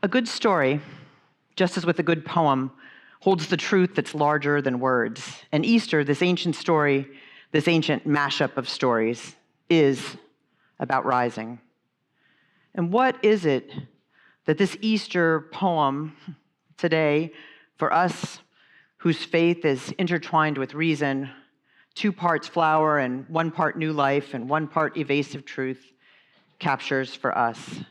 A good story, just as with a good poem, holds the truth that's larger than words. And Easter, this ancient story, this ancient mashup of stories, is about rising. And what is it that this Easter poem today, for us whose faith is intertwined with reason, 2 parts flower and 1 part new life and 1 part evasive truth, captures for us?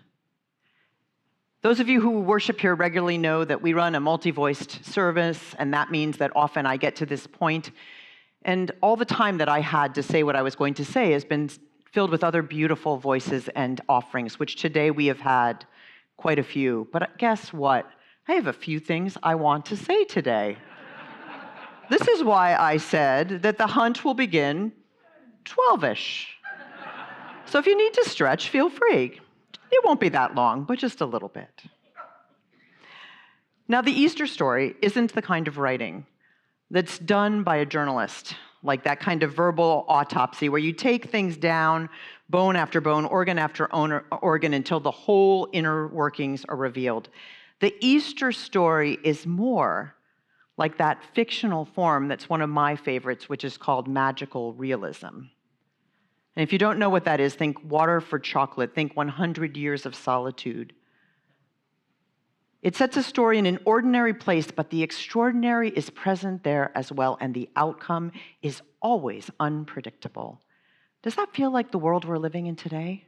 Those of you who worship here regularly know that we run a multi-voiced service, and that means that often I get to this point, and all the time that I had to say what I was going to say has been filled with other beautiful voices and offerings, which today we have had quite a few. But guess what? I have a few things I want to say today. This is why I said that the hunt will begin 12-ish. So if you need to stretch, feel free. It won't be that long, but just a little bit. Now, the Easter story isn't the kind of writing that's done by a journalist, like that kind of verbal autopsy where you take things down, bone after bone, organ after organ, until the whole inner workings are revealed. The Easter story is more like that fictional form that's one of my favorites, which is called magical realism. And if you don't know what that is, think Water for Chocolate, think 100 Years of Solitude. It sets a story in an ordinary place, but the extraordinary is present there as well, and the outcome is always unpredictable. Does that feel like the world we're living in today?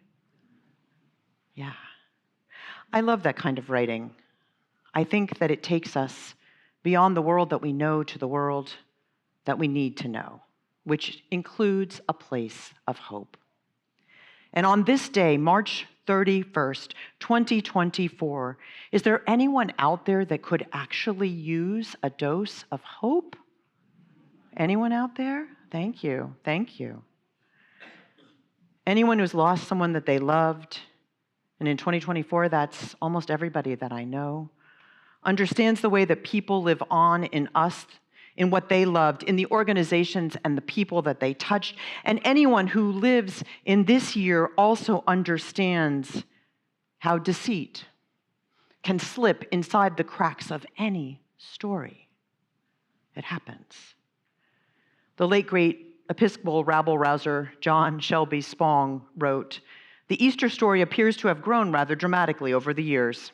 Yeah. I love that kind of writing. I think that it takes us beyond the world that we know to the world that we need to know, which includes a place of hope. And on this day, March 31st, 2024, is there anyone out there that could actually use a dose of hope? Anyone out there? Thank you. Thank you. Anyone who's lost someone that they loved, and in 2024, that's almost everybody that I know, understands the way that people live on in us, in what they loved, in the organizations and the people that they touched. And anyone who lives in this year also understands how deceit can slip inside the cracks of any story. It happens. The late, great Episcopal rabble-rouser John Shelby Spong wrote, "The Easter story appears to have grown rather dramatically over the years.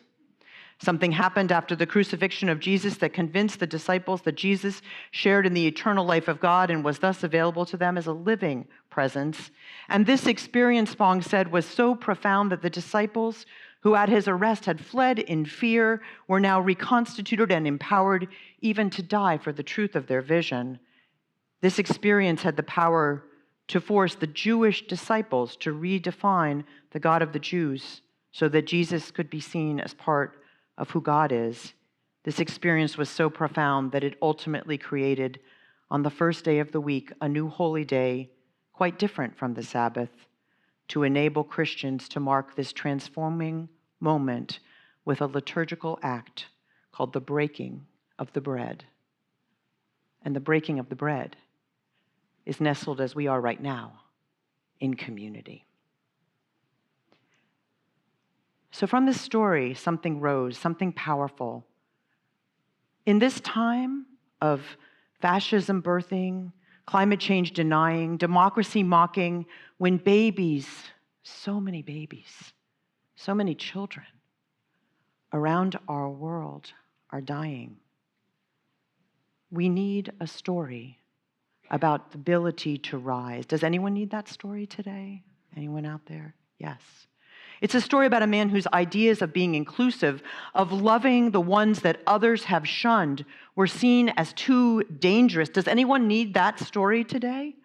Something happened after the crucifixion of Jesus that convinced the disciples that Jesus shared in the eternal life of God and was thus available to them as a living presence. And this experience," Spong said, "was so profound that the disciples who at his arrest had fled in fear were now reconstituted and empowered even to die for the truth of their vision. This experience had the power to force the Jewish disciples to redefine the God of the Jews so that Jesus could be seen as part of who God is. This experience was so profound that it ultimately created, on the first day of the week, a new holy day, quite different from the Sabbath, to enable Christians to mark this transforming moment with a liturgical act called the breaking of the bread. And the breaking of the bread is nestled as we are right now, in community." So from this story, something rose, something powerful. In this time of fascism birthing, climate change denying, democracy mocking, when babies, so many children around our world are dying, we need a story about the ability to rise. Does anyone need that story today? Anyone out there? Yes. It's a story about a man whose ideas of being inclusive, of loving the ones that others have shunned, were seen as too dangerous. Does anyone need that story today?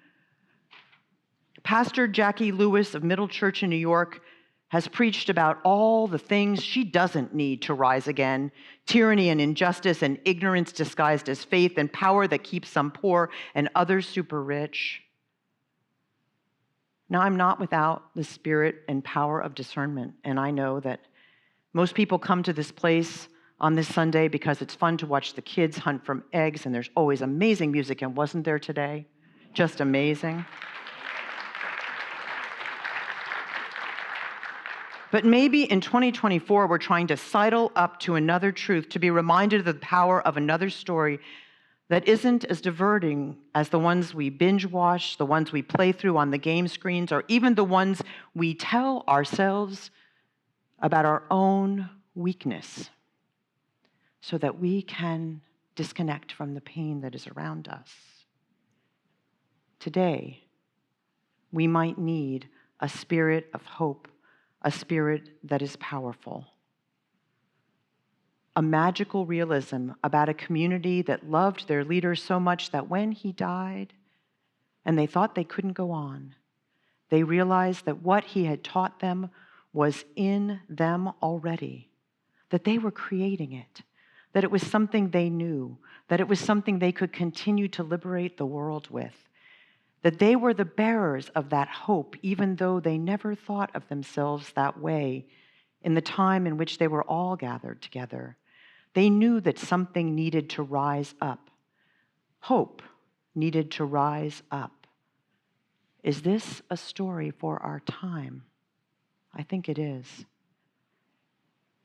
Pastor Jackie Lewis of Middle Church in New York has preached about all the things she doesn't need to rise again: tyranny and injustice and ignorance disguised as faith and power that keeps some poor and others super rich. Now, I'm not without the spirit and power of discernment, and I know that most people come to this place on this Sunday because it's fun to watch the kids hunt for eggs, and there's always amazing music, and wasn't there today? Just amazing. But maybe in 2024, we're trying to sidle up to another truth, to be reminded of the power of another story that isn't as diverting as the ones we binge watch, the ones we play through on the game screens, or even the ones we tell ourselves about our own weakness, so that we can disconnect from the pain that is around us. Today, we might need a spirit of hope, a spirit that is powerful. A magical realism about a community that loved their leader so much that when he died and they thought they couldn't go on, they realized that what he had taught them was in them already, that they were creating it, that it was something they knew, that it was something they could continue to liberate the world with, that they were the bearers of that hope, even though they never thought of themselves that way in the time in which they were all gathered together. They knew that something needed to rise up. Hope needed to rise up. Is this a story for our time? I think it is.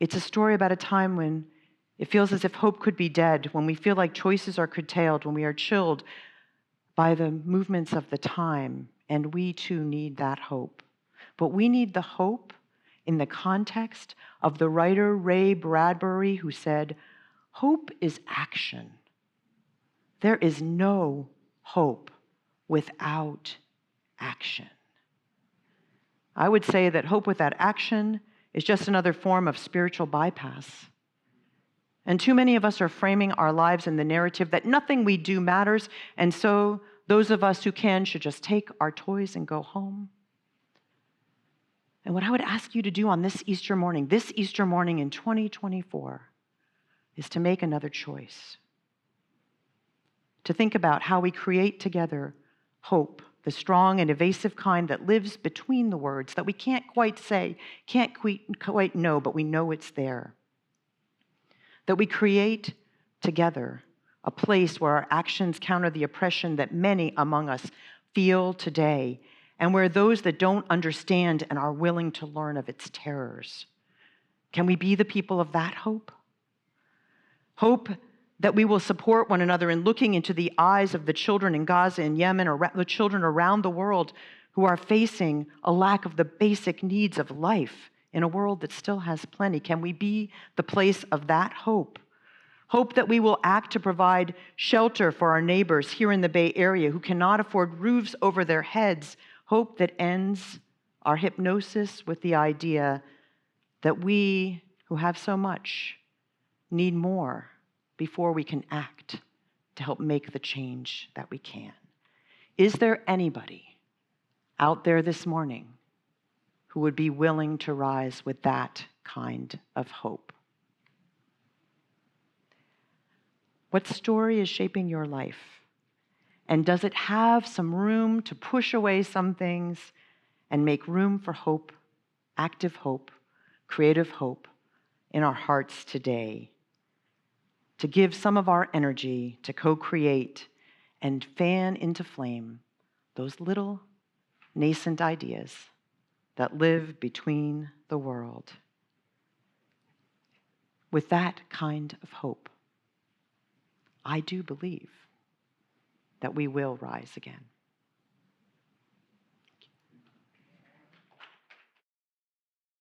It's a story about a time when it feels as if hope could be dead, when we feel like choices are curtailed, when we are chilled by the movements of the time, and we too need that hope. But we need the hope in the context of the writer Ray Bradbury, who said, "Hope is action. There is no hope without action." I would say that hope without action is just another form of spiritual bypass. And too many of us are framing our lives in the narrative that nothing we do matters, and so those of us who can should just take our toys and go home. And what I would ask you to do on this Easter morning in 2024, is to make another choice. To think about how we create together hope, the strong and evasive kind that lives between the words, that we can't quite say, can't quite know, but we know it's there. That we create together a place where our actions counter the oppression that many among us feel today, and where those that don't understand and are willing to learn of its terrors. Can we be the people of that hope? Hope that we will support one another in looking into the eyes of the children in Gaza and Yemen, or the children around the world who are facing a lack of the basic needs of life in a world that still has plenty. Can we be the place of that hope? Hope that we will act to provide shelter for our neighbors here in the Bay Area who cannot afford roofs over their heads. Hope that ends our hypnosis with the idea that we who have so much need more before we can act to help make the change that we can. Is there anybody out there this morning who would be willing to rise with that kind of hope? What story is shaping your life? And does it have some room to push away some things and make room for hope, active hope, creative hope in our hearts today? To give some of our energy to co-create and fan into flame those little nascent ideas that live between the world. With that kind of hope, I do believe that we will rise again.